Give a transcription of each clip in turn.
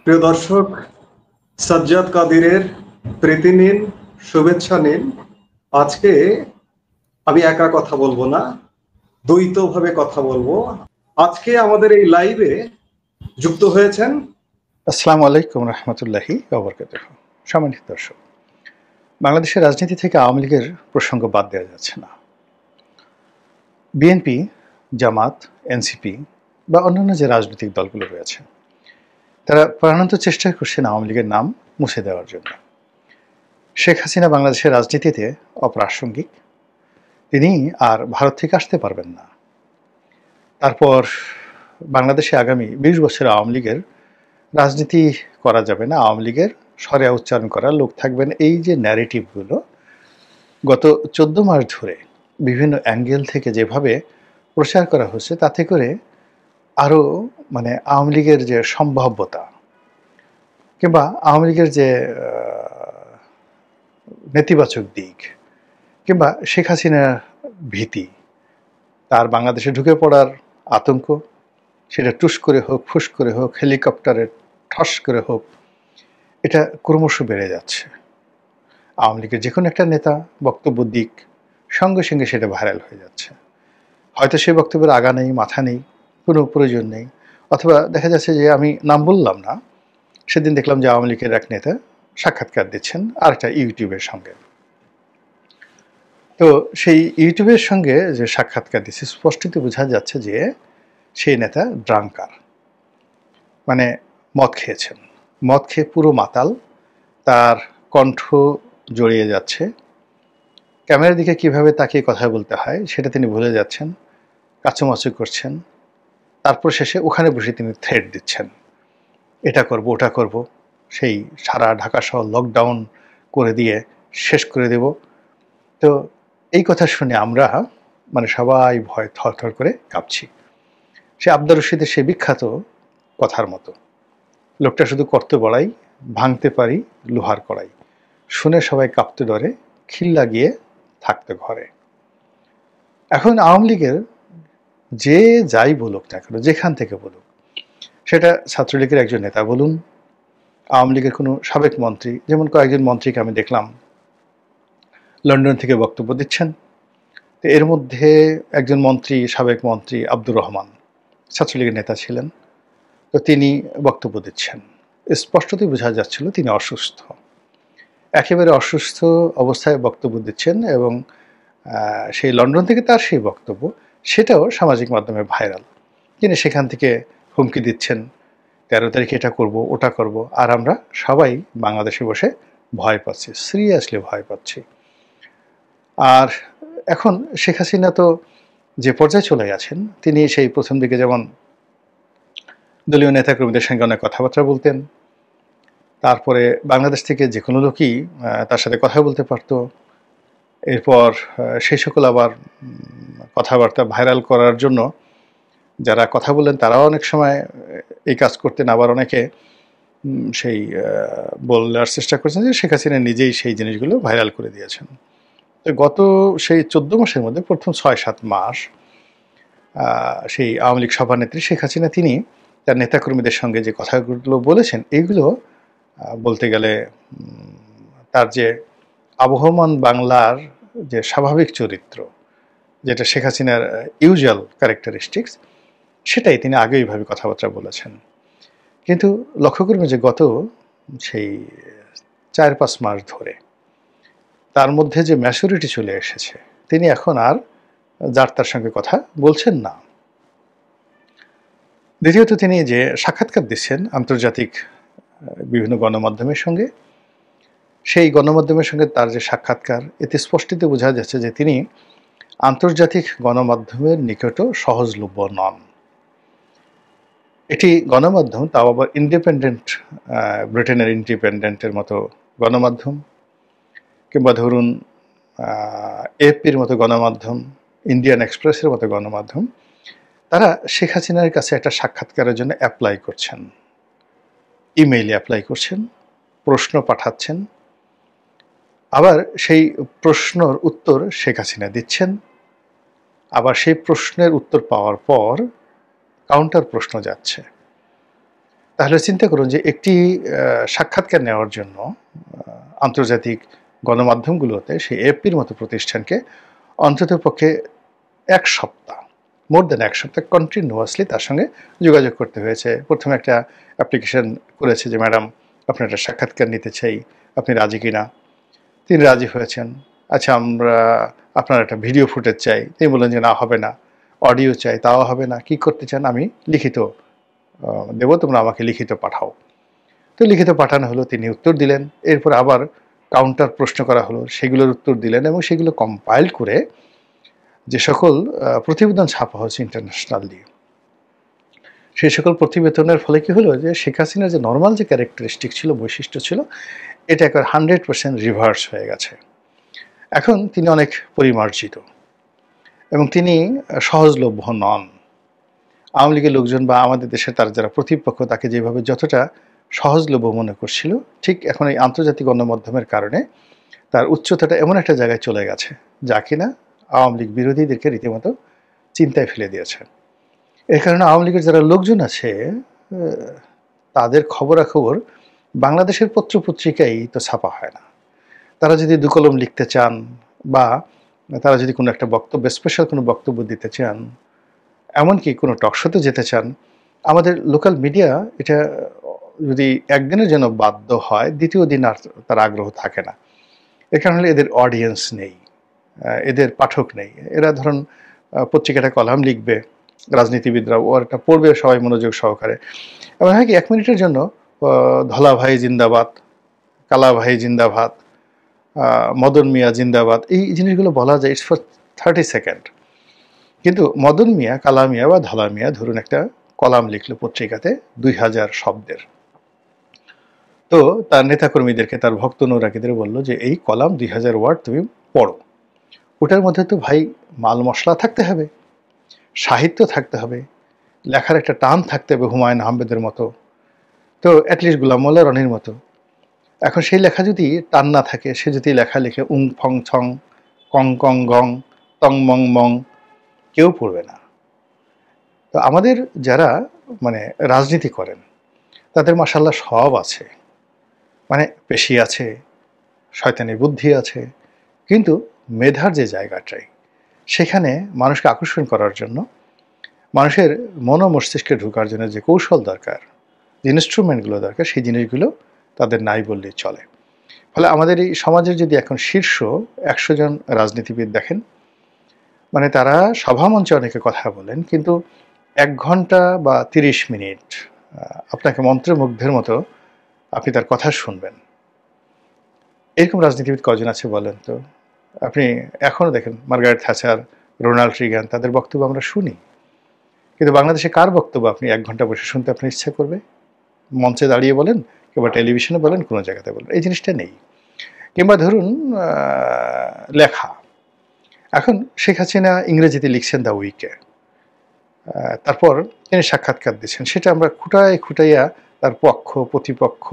প্রিয় দর্শক, সাজ্জাদ কাদিরের প্রীতি নিন, শুভেচ্ছা নিন। আজকে আমি একা কথা বলবো না, দ্বৈতভাবে কথা বলবো। আজকে আমাদের এই লাইভে যুক্ত হয়েছেন। আসসালামু আলাইকুম রহমতুল্লাহি ওবরকাতুহু। সম্মানিত দর্শক, বাংলাদেশের রাজনীতি থেকে আওয়ামী লীগের প্রসঙ্গ বাদ দেওয়া যাচ্ছে না। বিএনপি, জামাত, এনসিপি বা অন্যান্য যে রাজনৈতিক দলগুলো রয়েছে, তারা প্রাণান্ত চেষ্টা করছেন আওয়ামী লীগের নাম মুছে দেওয়ার জন্য। শেখ হাসিনা বাংলাদেশের রাজনীতিতে অপ্রাসঙ্গিক, তিনি আর ভারত থেকে আসতে পারবেন না। তারপর বাংলাদেশে আগামী 20 বছর আওয়ামী লীগের রাজনীতি করা যাবে না, আওয়ামী লীগের সরে উচ্চারণ করার লোক থাকবেন। এই যে ন্যারেটিভগুলো গত 14 মাস ধরে বিভিন্ন অ্যাঙ্গেল থেকে যেভাবে প্রচার করা হচ্ছে, তাতে করে আরও আওয়ামী লীগের যে সম্ভাব্যতা কিংবা আওয়ামী লীগের যে নেতিবাচক দিক কিংবা শেখ হাসিনার ভীতি, তার বাংলাদেশে ঢুকে পড়ার আতঙ্ক, সেটা টুস করে হোক, ফুস করে হোক, হেলিকপ্টারের ঠস করে হোক, এটা ক্রমশ বেড়ে যাচ্ছে। আওয়ামী লীগের যে কোনো একটা নেতা বক্তব্য দিক, সঙ্গে সঙ্গে সেটা ভাইরাল হয়ে যাচ্ছে। হয়তো সেই বক্তব্যের আগা নেই, মাথা নেই, কোনো প্রয়োজন নেই, অথবা দেখা যাচ্ছে যে আমি নাম বললাম না, সেদিন দেখলাম যে আওয়ামী লীগের এক নেতা সাক্ষাৎকার দিচ্ছেন আরেকটা ইউটিউবের সঙ্গে। তো সেই ইউটিউবের সঙ্গে যে সাক্ষাৎকার দিচ্ছে, স্পষ্টতই বোঝা যাচ্ছে যে সেই নেতা ড্রাঙ্কার, মদ খেয়েছেন, মদ খেয়ে পুরো মাতাল, তার কণ্ঠ জড়িয়ে যাচ্ছে, ক্যামেরার দিকে কিভাবে তাকিয়ে কথা বলতে হয় সেটা তিনি ভুলে যাচ্ছেন, কাচুমাচু করছেন। তারপর শেষে ওখানে বসে তিনি থ্রেট দিচ্ছেন, এটা করব, ওটা করব, সেই সারা ঢাকা শহর লকডাউন করে দিয়ে শেষ করে দেব। তো এই কথা শুনে আমরা সবাই ভয় থরথর করে কাঁপছি। সে আব্দুর রশিদের সে বিখ্যাত কথার মতো, লোকটা শুধু করতে বড়াই, ভাঙতে পারি লোহার কড়াই, শুনে সবাই কাঁপতে ডরে, খিল লাগিয়ে থাকতে ঘরে। এখন আওয়ামী লীগের যে যাই বলুক না কেন, যেখান থেকে বলুক, সেটা ছাত্রলীগের একজন নেতা বলুন, আওয়ামী লীগের কোনো সাবেক মন্ত্রী, যেমন কয়েকজন মন্ত্রীকে আমি দেখলাম লন্ডন থেকে বক্তব্য দিচ্ছেন। তো এর মধ্যে একজন মন্ত্রী, সাবেক মন্ত্রী আব্দুর রহমান, ছাত্রলীগের নেতা ছিলেন, তো তিনি বক্তব্য দিচ্ছেন। স্পষ্টতই বোঝা যাচ্ছিল তিনি অসুস্থ, একেবারে অসুস্থ অবস্থায় বক্তব্য দিচ্ছেন, এবং সেই লন্ডন থেকে তার সেই বক্তব্য, সেটাও সামাজিক মাধ্যমে ভাইরাল। তিনি সেখান থেকে হুমকি দিচ্ছেন, 13 তারিখে এটা করব, ওটা করব, আর আমরা সবাই বাংলাদেশে বসে ভয় পাচ্ছি, সিরিয়াসলি ভয় পাচ্ছি। আর এখন শেখ হাসিনা তো যে পর্যায়ে চলে গেছেন, তিনি সেই প্রথম দিকে যেমন দলীয় নেতাকর্মীদের সঙ্গে অনেক কথাবার্তা বলতেন, তারপরে বাংলাদেশ থেকে যে কোনো লোকই তার সাথে কথা বলতে পারত। এরপর সেই সকল আবার কথাবার্তা ভাইরাল করার জন্য যারা কথা বললেন তারাও অনেক সময় এই কাজ করতেন, আবার অনেকে সেই বলার চেষ্টা করছেন যে শেখ হাসিনা নিজেই সেই জিনিসগুলো ভাইরাল করে দিয়েছেন। তো গত সেই 14 মাসের মধ্যে প্রথম 6-7 মাস সেই আওয়ামী লীগ সভানেত্রী শেখ হাসিনা তিনি তার নেতাকর্মীদের সঙ্গে যে কথাগুলো বলেছেন, এইগুলো বলতে গেলে তার যে আবহমান বাংলার যে স্বাভাবিক চরিত্র, যেটা শেখ হাসিনার ইউজুয়াল ক্যারেক্টারিস্টিক্স, সেটাই তিনি আগে এইভাবে কথাবার্তা বলেছেন। কিন্তু লক্ষ্য করবেন যে গত সেই 4-5 মাস ধরে তার মধ্যে যে ম্যাচুরিটি চলে এসেছে, তিনি এখন আর যার তার সঙ্গে কথা বলছেন না। দ্বিতীয়ত, তিনি যে সাক্ষাৎকার দিচ্ছেন আন্তর্জাতিক বিভিন্ন গণমাধ্যমের সঙ্গে, সেই গণমাধ্যমের সঙ্গে তার যে সাক্ষাৎকার, এতে স্পষ্টতই বোঝা যাচ্ছে যে তিনি আন্তর্জাতিক গণমাধ্যমের নিকটও সহজলভ্য নন। এটি গণমাধ্যম, তাও আবার ইন্ডিপেন্ডেন্ট, ব্রিটেনের ইন্ডিপেন্ডেন্টের মতো গণমাধ্যম, কিংবা ধরুন এপির মতো গণমাধ্যম, ইন্ডিয়ান এক্সপ্রেসের মতো গণমাধ্যম, তারা শেখ হাসিনার কাছে একটা সাক্ষাৎকারের জন্য অ্যাপ্লাই করছেন, ইমেইলে অ্যাপ্লাই করছেন, প্রশ্ন পাঠাচ্ছেন, আবার সেই প্রশ্নের উত্তর শেখ হাসিনা দিচ্ছেন, আবার সেই প্রশ্নের উত্তর পাওয়ার পর কাউন্টার প্রশ্ন যাচ্ছে। তাহলে চিন্তা করুন যে একটি সাক্ষাৎকার নেওয়ার জন্য আন্তর্জাতিক গণমাধ্যমগুলোতে সেই এএফপির মতো প্রতিষ্ঠানকে অন্ততপক্ষে ১ সপ্তাহ, মোর দ্যান ১ সপ্তাহ কন্টিনিউয়াসলি তার সঙ্গে যোগাযোগ করতে হয়েছে। প্রথমে একটা অ্যাপ্লিকেশন করেছে যে, ম্যাডাম আপনার একটা সাক্ষাৎকার নিতে চাই, আপনি রাজি কিনা? তিনি রাজি হয়েছেন। আচ্ছা, আমরা আপনার একটা ভিডিও ফুটেজ চাই। তিনি বললেন যে, না হবে না। অডিও চাই, তাও হবে না। কি করতে চান? আমি লিখিত দেব, তোমরা আমাকে লিখিত পাঠাও। তো লিখিত পাঠানো হলো, তিনি উত্তর দিলেন। এরপর আবার কাউন্টার প্রশ্ন করা হলো, সেগুলোর উত্তর দিলেন এবং সেগুলো কম্পাইল করে যে সকল প্রতিবেদন ছাপা হচ্ছে ইন্টারন্যাশনালি, সেই সকল প্রতিবেদনের ফলে কি হলো যে শেখ হাসিনার যে নর্মাল যে ক্যারেক্টারিস্টিক ছিল, বৈশিষ্ট্য ছিল, এটা একেবারে 100% রিভার্স হয়ে গেছে। এখন তিনি অনেক পরিমার্জিত এবং তিনি সহজলভ্য নন। আওয়ামী লীগের লোকজন বা আমাদের দেশের তার যারা প্রতিপক্ষ তাকে যেভাবে যতটা সহজলভ্য মনে করছিল, ঠিক এখন এই আন্তর্জাতিক গণমাধ্যমের কারণে তার উচ্চতাটা এমন একটা জায়গায় চলে গেছে যা কিনা আওয়ামী লীগ বিরোধীদেরকে রীতিমতো চিন্তায় ফেলে দিয়েছে। এর কারণে আওয়ামী লীগের যারা লোকজন আছে তাদের খবরাখবর বাংলাদেশের পত্রপত্রিকায় তো ছাপা হয় না। তারা যদি দু কলম লিখতে চান বা তারা যদি কোনো একটা বক্তব্য, স্পেশাল কোনো বক্তব্য দিতে চান, এমনকি কোনো টকশোতে যেতে চান, আমাদের লোকাল মিডিয়া এটা যদি একদিনের জন্য বাধ্য হয়, দ্বিতীয় দিন আর তার আগ্রহ থাকে না। এর কারণ হলো এদের অডিয়েন্স নেই, এদের পাঠক নেই। এরা ধরুন পত্রিকাটা কলাম লিখবে, রাজনীতিবিদরা ও একটা পড়বে সবাই মনোযোগ সহকারে। এমন হয় কি 1 মিনিটের জন্য ধলা ভাই জিন্দাবাদ, কালা ভাই জিন্দাবাদ, মদন মিয়া জিন্দাবাদ, এই জিনিসগুলো বলা যায় ইটস ফর 30 সেকেন্ড। কিন্তু মদন মিয়া, কালা মিয়া বা ধলা মিয়া ধরুন একটা কলাম লিখলো পত্রিকাতে 2000 শব্দের, তো তার নেতাকর্মীদেরকে, তার ভক্ত নৌরাকিদের বললো যে এই কলাম 2000 ওয়ার্ড তুমি পড়ো। ওটার মধ্যে তো ভাই মাল মশলা থাকতে হবে, সাহিত্য থাকতে হবে, লেখার একটা টান থাকতে হবে হুমায়ুন আহমেদের মতো, তো অ্যাটলিস্ট গোলাম মোল্লা রনির মতো। এখন সেই লেখা যদি টান না থাকে, সে যদি লেখা লিখে উং ফং ছং, কং কং গং, তং মং মং, কেউ পড়বে না। তো আমাদের যারা মানে রাজনীতি করেন তাদের মাশাআল্লাহ সব আছে, মানে পেশি আছে, শয়তানি বুদ্ধি আছে, কিন্তু মেধার যে জায়গাটাই, সেখানে মানুষকে আকর্ষণ করার জন্য, মানুষের মন ও মস্তিষ্কে ঢোকার জন্য যে কৌশল দরকার, যে ইনস্ট্রুমেন্টগুলো দরকার, সেই জিনিসগুলো তাদের নাই বললেই চলে। ফলে আমাদের এই সমাজের যদি এখন শীর্ষ 100 জন রাজনীতিবিদ দেখেন, মানে তারা সভামঞ্চে অনেকে কথা বলেন, কিন্তু 1 ঘন্টা বা 30 মিনিট আপনাকে মন্ত্রমুগ্ধের মতো আপনি তার কথা শুনবেন। এরকম রাজনীতিবিদ কজন আছে বলেন তো? আপনি এখনও দেখেন মার্গারেট থ্যাচার, রোনাল্ড রিগান, তাদের বক্তব্য আমরা শুনি, কিন্তু বাংলাদেশে কার বক্তব্য আপনি 1 ঘন্টা বসে শুনতে আপনার ইচ্ছা করবে? মঞ্চে দাঁড়িয়ে বলেন কিংবা টেলিভিশনে বলেন, কোনো জায়গাতে বলেন, এই জিনিসটা নেই। কিংবা ধরুন লেখা, এখন শেখ হাসিনা ইংরেজিতে লিখছেন দ্য উইকে, তারপর তিনি সাক্ষাৎকার দিচ্ছেন, সেটা আমরা খুঁটায় খুঁটাইয়া তার পক্ষ প্রতিপক্ষ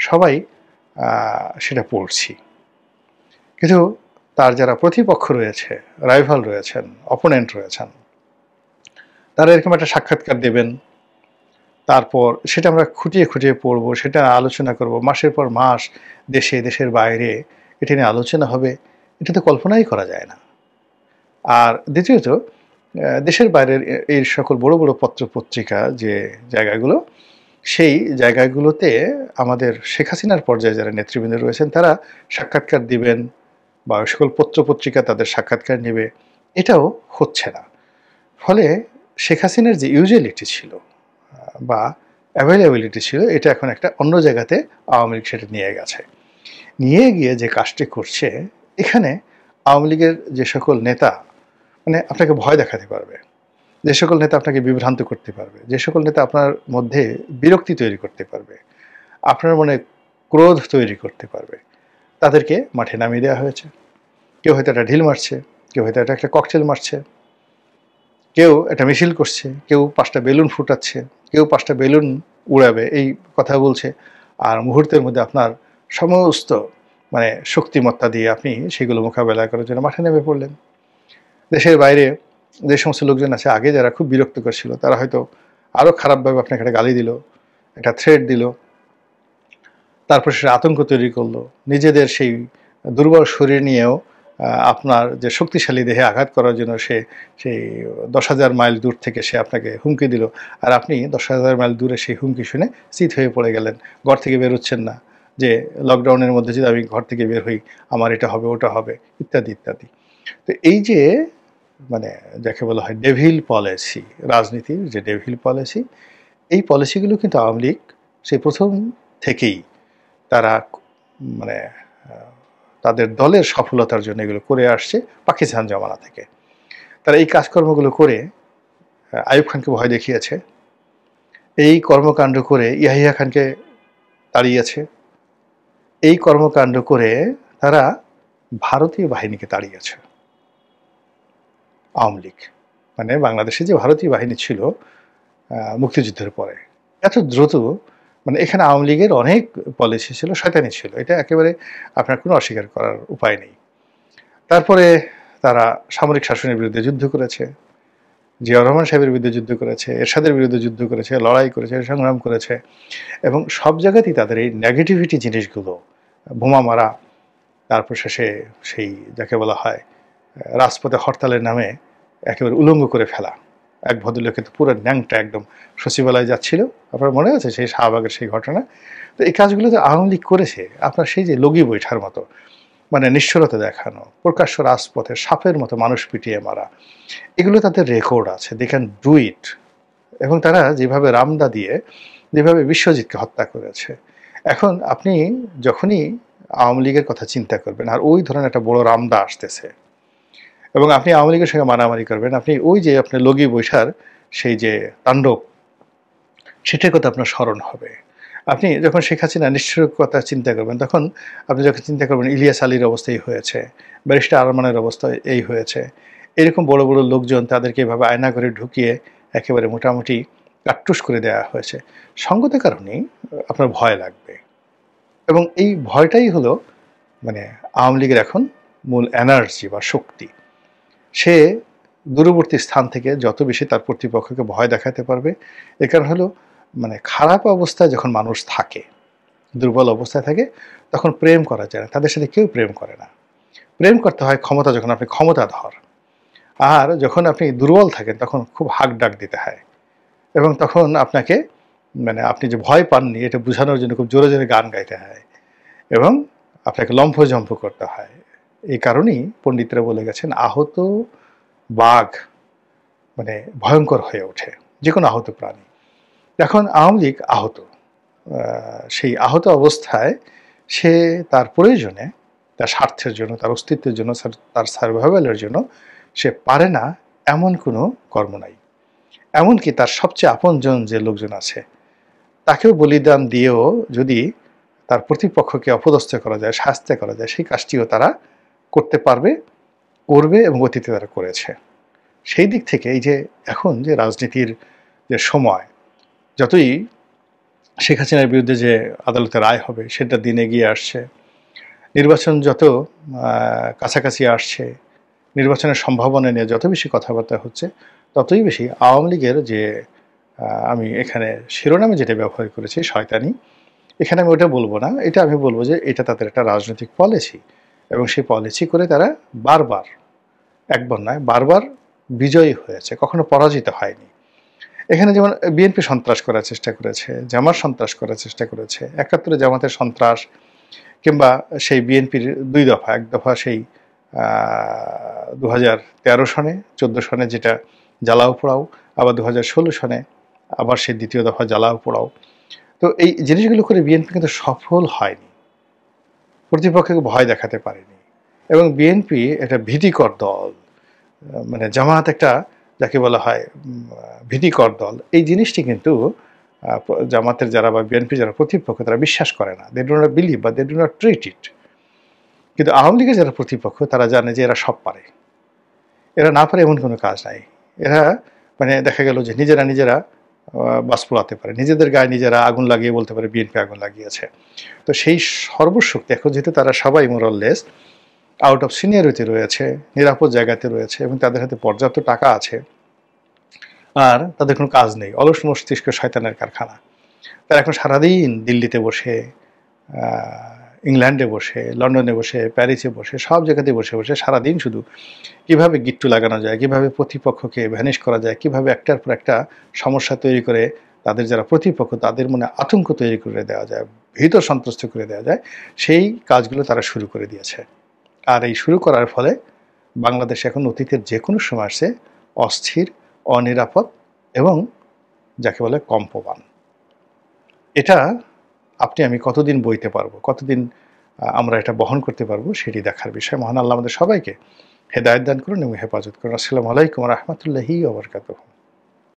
সবাই সেটা পড়ছি। কিন্তু তার যারা প্রতিপক্ষ রয়েছে, রাইভাল রয়েছেন, অপোনেন্ট রয়েছেন, তারা এরকম একটা সাক্ষাৎকার দেবেন, তারপর সেটা আমরা খুঁটিয়ে খুঁটিয়ে পড়বো, সেটা আলোচনা করব, মাসের পর মাস দেশে দেশের বাইরে এটা নিয়ে আলোচনা হবে। এটা তো কল্পনাই করা যায় না। আর দ্বিতীয়ত, দেশের বাইরের এই সকল বড় বড় পত্র পত্রিকা যে জায়গাগুলো, সেই জায়গাগুলোতে আমাদের শেখ হাসিনার পর্যায়ে যারা নেতৃবৃন্দ রয়েছেন তারা সাক্ষাৎকার দিবেন বা সকল পত্র পত্রিকা তাদের সাক্ষাৎকার নেবে, এটাও হচ্ছে না। ফলে শেখ হাসিনার যে ইউজুয়ালিটি ছিল বা অ্যাভেলেবিলিটি ছিল, এটা এখন একটা অন্য জায়গাতে আওয়ামী লীগ সেটা নিয়ে গেছে। নিয়ে গিয়ে যে কাজটি করছে, এখানে আওয়ামী লীগের যে সকল নেতা মানে আপনাকে ভয় দেখাতে পারবে, যে সকল নেতা আপনাকে বিভ্রান্ত করতে পারবে, যে সকল নেতা আপনার মধ্যে বিরক্তি তৈরি করতে পারবে, আপনার মনে ক্রোধ তৈরি করতে পারবে, তাদেরকে মাঠে নামিয়ে দেওয়া হয়েছে। কেউ হয়তো একটা ঢিল মারছে, কেউ হয়তো একটা ককটেল মারছে, কেউ একটা মিছিল করছে, কেউ 5টা বেলুন ফুটাচ্ছে, কেউ 5টা বেলুন উড়াবে এই কথা বলছে, আর মুহূর্তের মধ্যে আপনার সমস্ত মানে শক্তিমত্তা দিয়ে আপনি সেগুলো মোকাবেলা করার জন্য মাঠে নেমে পড়লেন। দেশের বাইরে যে সমস্ত লোকজন আছে আগে যারা খুব বিরক্তকর ছিল, তারা হয়তো আরও খারাপভাবে আপনাকে একটা গালি দিল, একটা থ্রেট দিল, তারপর সে আতঙ্ক তৈরি করলো, নিজেদের সেই দুর্বল শরীর নিয়েও আপনার যে শক্তিশালী দেহে আঘাত করার জন্য সে সেই 10,000 মাইল দূর থেকে সে আপনাকে হুমকি দিল, আর আপনি 10,000 মাইল দূরে সেই হুমকি শুনে চিত হয়ে পড়ে গেলেন, ঘর থেকে বেরোচ্ছেন না, যে লকডাউনের মধ্যে যদি আমি ঘর থেকে বের হই আমার এটা হবে ওটা হবে ইত্যাদি ইত্যাদি। তো এই যে মানে যাকে বলা হয় ডেভিল পলিসি, রাজনীতির যে ডেভিল পলিসি, এই পলিসিগুলো কিন্তু আওয়ামী লীগ সেই প্রথম থেকেই তারা মানে তাদের দলের সফলতার জন্য এগুলো করে আসছে পাকিস্তান জমানা থেকে। তারা এই কাজকর্মগুলো করে আইয়ুব খানকে ভয় দেখিয়েছে, এই কর্মকাণ্ড করে ইয়াহিয়া খানকে তাড়িয়েছে, এই কর্মকাণ্ড করে তারা ভারতীয় বাহিনীকে তাড়িয়েছে। আওয়ামী লীগ মানে বাংলাদেশে যে ভারতীয় বাহিনী ছিল মুক্তিযুদ্ধের পরে এত দ্রুত, মানে এখানে আওয়ামী লীগের অনেক পলিসি ছিল, শয়তানি ছিল, এটা একেবারে আপনার কোনো অস্বীকার করার উপায় নেই। তারপরে তারা সামরিক শাসনের বিরুদ্ধে যুদ্ধ করেছে, জিয়াউর রহমান সাহেবের বিরুদ্ধে যুদ্ধ করেছে, এরশাদের বিরুদ্ধে যুদ্ধ করেছে, লড়াই করেছে, সংগ্রাম করেছে, এবং সব জায়গাতেই তাদের এই নেগেটিভিটি জিনিসগুলো, বোমা মারা, তারপর শেষে সেই যাকে বলা হয় রাজপথে হরতালের নামে একেবারে উলঙ্গ করে ফেলা, এক ভদ্রলোক কিন্তু পুরো ন্যাংটা একদম সচিবালয়ে যাচ্ছিল, আপনার মনে আছে সেই শাহবাগের সেই ঘটনা। তো এই কাজগুলো তো আওয়ামী লীগ করেছে, আপনার সেই যে লগি বৈঠার মতো মানে নিষ্ঠুরতা দেখানো, প্রকাশ্য রাজপথে সাপের মতো মানুষ পিটিয়ে মারা, এগুলো তাদের রেকর্ড আছে, দে ক্যান ডু ইট। এবং তারা যেভাবে রামদা দিয়ে যেভাবে বিশ্বজিৎকে হত্যা করেছে, এখন আপনি যখনই আওয়ামী লীগের কথা চিন্তা করবেন আর ওই ধরনের একটা বড় রামদা আসতেছে এবং আপনি আওয়ামী লীগের সঙ্গে মারামারি করবেন, আপনি ওই যে আপনার লগি বৈশার সেই যে তাণ্ডব সেটার কথা আপনার স্মরণ হবে। আপনি যখন শেখ হাসিনা নিশ্চয়ই কথা চিন্তা করবেন, তখন আপনি যখন চিন্তা করবেন ইলিয়াস আলীর অবস্থা এই হয়েছে, ব্যারিস্টার আরমানের অবস্থা এই হয়েছে, এরকম বড় বড় লোকজন তাদেরকে এভাবে আয়না করে ঢুকিয়ে একেবারে মোটামুটি কাট্টুস করে দেওয়া হয়েছে, সঙ্গত কারণেই আপনার ভয় লাগবে। এবং এই ভয়টাই হলো মানে আওয়ামী লীগের এখন মূল এনার্জি বা শক্তি। সে দূরবর্তী স্থান থেকে যত বেশি তার প্রতিপক্ষকে ভয় দেখাতে পারবে, এর কারণ হলো মানে খারাপ অবস্থায় যখন মানুষ থাকে, দুর্বল অবস্থায় থাকে, তখন প্রেম করা যায় না, তাদের সাথে কেউ প্রেম করে না। প্রেম করতে হয় ক্ষমতা, যখন আপনি ক্ষমতাধর, আর যখন আপনি দুর্বল থাকেন তখন খুব হাক ডাক দিতে হয়, এবং তখন আপনাকে মানে আপনি যে ভয় পাননি এটা বোঝানোর জন্য খুব জোরে জোরে গান গাইতে হয় এবং আপনাকে লম্ফঝম্প করতে হয়। এই কারণেই পণ্ডিতরা বলে গেছেন আহত বাঘ মানে ভয়ঙ্কর হয়ে ওঠে, যে কোনো আহত প্রাণী। এখন আওয়ামী লীগ আহত, সেই আহত অবস্থায় সে তার প্রয়োজনে, তার স্বার্থের জন্য, তার অস্তিত্বের জন্য, তার সার্ভাইভালের জন্য সে পারে না এমন কোনো কর্ম নাই। এমনকি তার সবচেয়ে আপনজন যে লোকজন আছে তাকেও বলিদান দিয়েও যদি তার প্রতিপক্ষকে অপদস্থ করা যায়, শাস্তি করা যায়, সেই কাজটিও তারা করতে পারবে, করবে এবং অতীতে তারা করেছে। সেই দিক থেকে এই যে এখন যে রাজনীতির যে সময়, যতই শেখ হাসিনার বিরুদ্ধে যে আদালতের রায় হবে সেটা দিন এগিয়ে আসছে, নির্বাচন যত কাছাকাছি আসছে, নির্বাচনের সম্ভাবনা নিয়ে যত বেশি কথাবার্তা হচ্ছে, ততই বেশি আওয়ামী লীগের যে আমি এখানে শিরোনামে যেটা ব্যবহার করেছি শয়তানি, এখানে আমি ওটা বলবো না, এটা আমি বলবো যে এটা তাদের একটা রাজনৈতিক পলিসি, এবং সেই পলিসি করে তারা বারবার, একবার নয় বারবার বিজয়ী হয়েছে, কখনো পরাজিত হয়নি। এখানে যেমন বিএনপি সন্ত্রাস করার চেষ্টা করেছে, জামাত সন্ত্রাস করার চেষ্টা করেছে, ৭১ জামাতের সন্ত্রাস, কিংবা সেই বিএনপির দুই দফা, এক দফা সেই 2013 সনে 14 সনে যেটা জ্বালাও পোড়াও, আবার 2016 সনে আবার সেই দ্বিতীয় দফা জ্বালাও পোড়াও। তো এই জিনিসগুলো করে বিএনপি কিন্তু সফল হয়নি, প্রতিপক্ষকে ভয় দেখাতে পারেনি, এবং বিএনপি একটা ভীতিকর দল, মানে জামাত একটা যাকে বলা হয় ভীতিকর দল, এই জিনিসটি কিন্তু জামাতের যারা বা বিএনপি যারা প্রতিপক্ষ তারা বিশ্বাস করে না, দে ডু নট বিলিভ বা দে ডু নট ট্রিট ইট। কিন্তু আওয়ামী লীগের যারা প্রতিপক্ষ তারা জানে যে এরা সব পারে, এরা না পারে এমন কোনো কাজ নাই, এরা মানে দেখা গেল যে নিজেরা বাস পোড়াতে পারে, নিজেদের গায়ে নিজেরা আগুন লাগিয়ে বলতে পারে বিএনপি আগুন লাগিয়েছে। তো সেই সর্বশক্তি এখন যেহেতু তারা সবাই মোরাললেস আউট অফ সিনিয়রিটি রয়েছে, নিরাপদ জায়গাতে রয়েছে, এবং তাদের হাতে পর্যাপ্ত টাকা আছে, আর তাদের কোনো কাজ নেই, অলস মস্তিষ্ক শয়তানের কারখানা, তারা এখন সারাদিন দিল্লিতে বসে, ইংল্যান্ডে বসে, লন্ডনে বসে, প্যারিসে বসে, সব জায়গাতে বসে বসে সারাদিন শুধু কিভাবে গিট্টু লাগানো যায়, কিভাবে প্রতিপক্ষকে ভ্যানিশ করা যায়, কিভাবে একটার পর একটা সমস্যা তৈরি করে তাদের যারা প্রতিপক্ষ তাদের মনে আতঙ্ক তৈরি করে দেওয়া যায়, ভীত সন্ত্রস্ত করে দেওয়া যায়, সেই কাজগুলো তারা শুরু করে দিয়েছে। আর এই শুরু করার ফলে বাংলাদেশ এখন অতীতের যে কোনো সময় আসছে অস্থির, অনিরাপদ এবং যাকে বলে কম্পমান। এটা আপনি আমি কতদিন বইতে পারবো, কতদিন আমরা এটা বহন করতে পারবো, সেটি দেখার বিষয়। মহান আল্লাহ আমাদের সবাইকে হেদায়েত দান করুন এবং হেফাজত করুন। আসসালামু আলাইকুম ওয়া রাহমাতুল্লাহি ওয়া বারাকাতুহু।